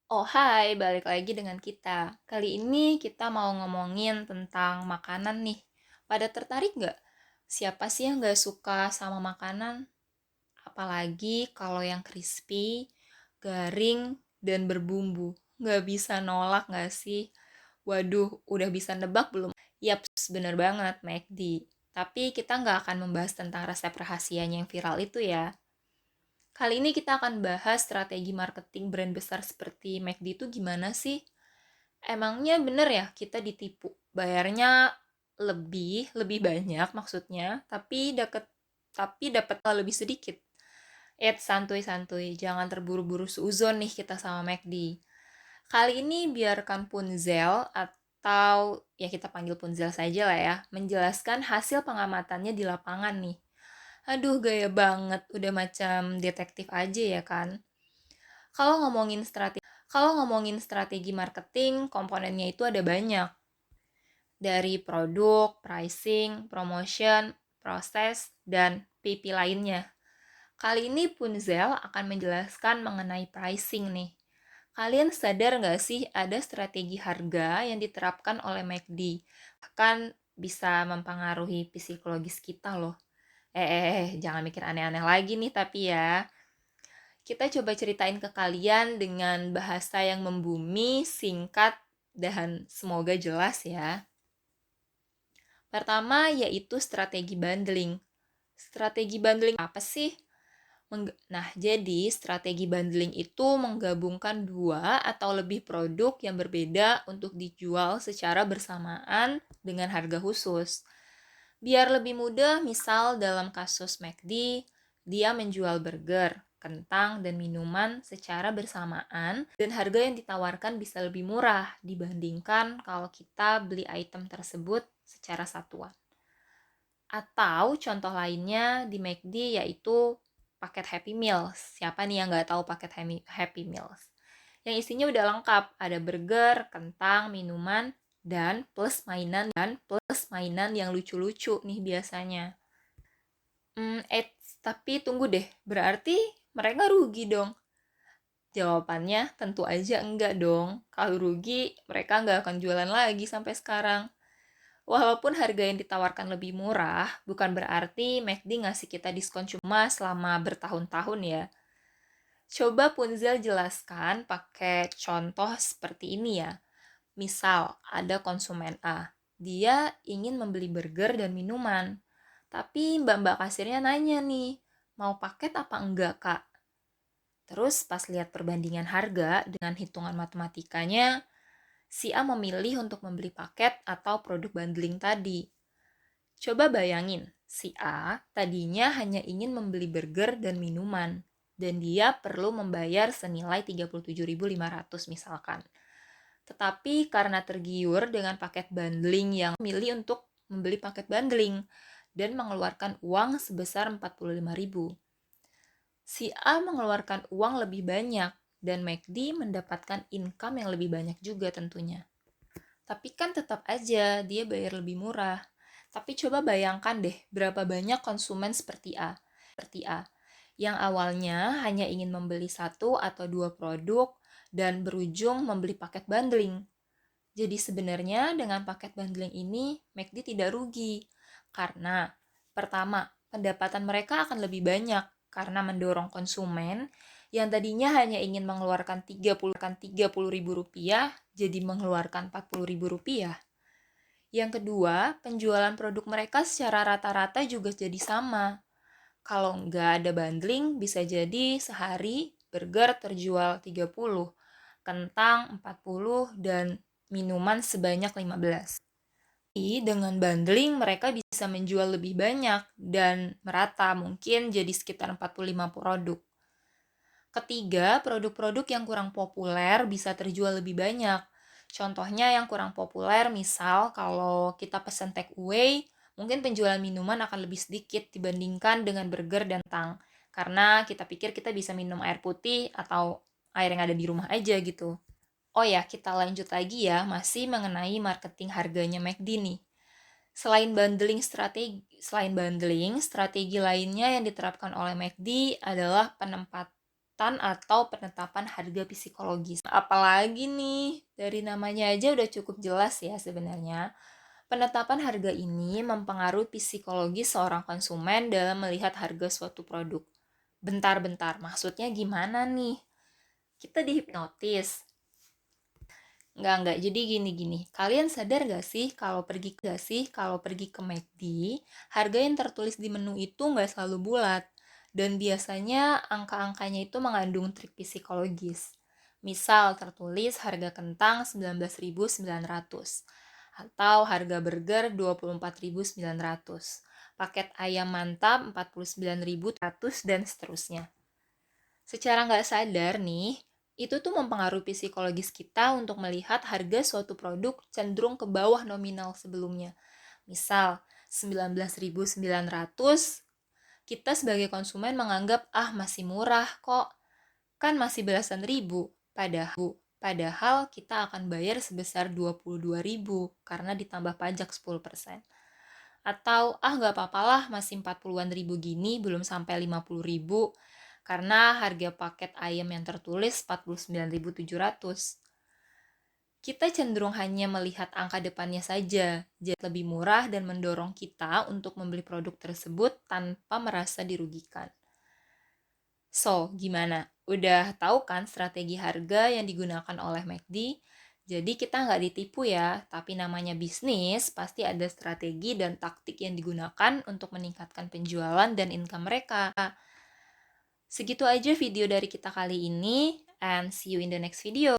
Oh hai, balik lagi dengan kita. Kali ini kita mau ngomongin tentang makanan nih. Pada tertarik nggak? Siapa sih yang nggak suka sama makanan? Apalagi kalau yang crispy, garing, dan berbumbu. Nggak bisa nolak nggak sih? Waduh, udah bisa nebak belum? Yaps, bener banget, McD. Tapi kita nggak akan membahas tentang resep rahasianya yang viral itu ya. Kali ini kita akan bahas strategi marketing brand besar seperti McD itu gimana sih? Emangnya bener ya kita ditipu? Bayarnya lebih banyak maksudnya, tapi dapat lebih sedikit. Santuy-santuy, jangan terburu-buru seuzon nih kita sama McD. Kali ini biarkan Punzel atau ya kita panggil Punzel saja lah ya, menjelaskan hasil pengamatannya di lapangan nih. Aduh, gaya banget, udah macam detektif aja ya kan. Kalau ngomongin strategi marketing, komponennya itu ada banyak. Dari produk, pricing, promotion, proses, dan PP lainnya. Kali ini Punzel akan menjelaskan mengenai pricing nih. Kalian sadar nggak sih ada strategi harga yang diterapkan oleh McD? Bahkan bisa mempengaruhi psikologis kita loh. Jangan mikir aneh-aneh lagi nih tapi ya. Kita coba ceritain ke kalian dengan bahasa yang membumi, singkat, dan semoga jelas ya. Pertama yaitu strategi bundling. Strategi bundling apa sih? Jadi strategi bundling itu menggabungkan dua atau lebih produk yang berbeda untuk dijual secara bersamaan dengan harga khusus. Biar lebih mudah, misal dalam kasus McD, dia menjual burger, kentang, dan minuman secara bersamaan dan harga yang ditawarkan bisa lebih murah dibandingkan kalau kita beli item tersebut secara satuan. Atau contoh lainnya di McD yaitu paket Happy Meals. Siapa nih yang nggak tahu paket Happy Meals? Yang isinya udah lengkap, ada burger, kentang, minuman, dan plus mainan yang lucu-lucu nih biasanya. Tapi tunggu deh, berarti mereka rugi dong? Jawabannya tentu aja enggak dong. Kalau rugi, mereka nggak akan jualan lagi sampai sekarang. Walaupun harga yang ditawarkan lebih murah, bukan berarti McD ngasih kita diskon cuma selama bertahun-tahun ya. Coba Punzel jelaskan pakai contoh seperti ini ya. Misal, ada konsumen A. Dia ingin membeli burger dan minuman. Tapi mbak-mbak kasirnya nanya nih, mau paket apa enggak kak? Terus pas lihat perbandingan harga dengan hitungan matematikanya, si A memilih untuk membeli paket atau produk bundling tadi. Coba bayangin, si A tadinya hanya ingin membeli burger dan minuman, dan dia perlu membayar senilai 37.500 misalkan. Tetapi karena tergiur dengan paket bundling yang memilih untuk membeli paket bundling dan mengeluarkan uang sebesar 45.000. Si A mengeluarkan uang lebih banyak dan McD mendapatkan income yang lebih banyak juga tentunya. Tapi kan tetap aja dia bayar lebih murah. Tapi coba bayangkan deh berapa banyak konsumen seperti A yang awalnya hanya ingin membeli satu atau dua produk dan berujung membeli paket bundling. Jadi sebenarnya dengan paket bundling ini McD tidak rugi karena pertama, pendapatan mereka akan lebih banyak karena mendorong konsumen yang tadinya hanya ingin mengeluarkan 30 ribu rupiah jadi mengeluarkan 40 ribu rupiah. Yang kedua, penjualan produk mereka secara rata-rata juga jadi sama. Kalau nggak ada bundling, bisa jadi sehari burger terjual 30, kentang 40, dan minuman sebanyak 15. Dengan bundling mereka bisa menjual lebih banyak dan merata, mungkin jadi sekitar 45 produk. Ketiga, produk-produk yang kurang populer bisa terjual lebih banyak. Contohnya yang kurang populer, misal kalau kita pesan take away, mungkin penjualan minuman akan lebih sedikit dibandingkan dengan burger dan tang. Karena kita pikir kita bisa minum air putih atau air yang ada di rumah aja gitu. Oh ya, kita lanjut lagi ya, masih mengenai marketing harganya McD nih. Selain bundling, strategi lainnya yang diterapkan oleh McD adalah penguatan atau penetapan harga psikologis. Apalagi nih, dari namanya aja udah cukup jelas ya sebenarnya. Penetapan harga ini mempengaruhi psikologis seorang konsumen dalam melihat harga suatu produk. Bentar-bentar, maksudnya gimana nih? Kita dihipnotis. Enggak. Jadi gini. Kalian sadar gak sih kalau pergi ke McD, harga yang tertulis di menu itu nggak selalu bulat. Dan biasanya angka-angkanya itu mengandung trik psikologis. Misal tertulis harga kentang 19.900 atau harga burger 24.900. Paket ayam mantap 49.100 dan seterusnya. Secara nggak sadar nih, itu tuh mempengaruhi psikologis kita untuk melihat harga suatu produk cenderung ke bawah nominal sebelumnya. Misal, 19.900, kita sebagai konsumen menganggap, masih murah kok, kan masih belasan ribu. Padahal kita akan bayar sebesar 22.000 karena ditambah pajak 10%. Atau, nggak apa-apalah masih 40-an ribu gini, belum sampai 50.000 karena harga paket ayam yang tertulis 49.700. Kita cenderung hanya melihat angka depannya saja, jadi lebih murah dan mendorong kita untuk membeli produk tersebut tanpa merasa dirugikan. So, gimana? Udah tahu kan strategi harga yang digunakan oleh McD? Jadi kita nggak ditipu ya, tapi namanya bisnis pasti ada strategi dan taktik yang digunakan untuk meningkatkan penjualan dan income mereka. Segitu aja video dari kita kali ini, and see you in the next video.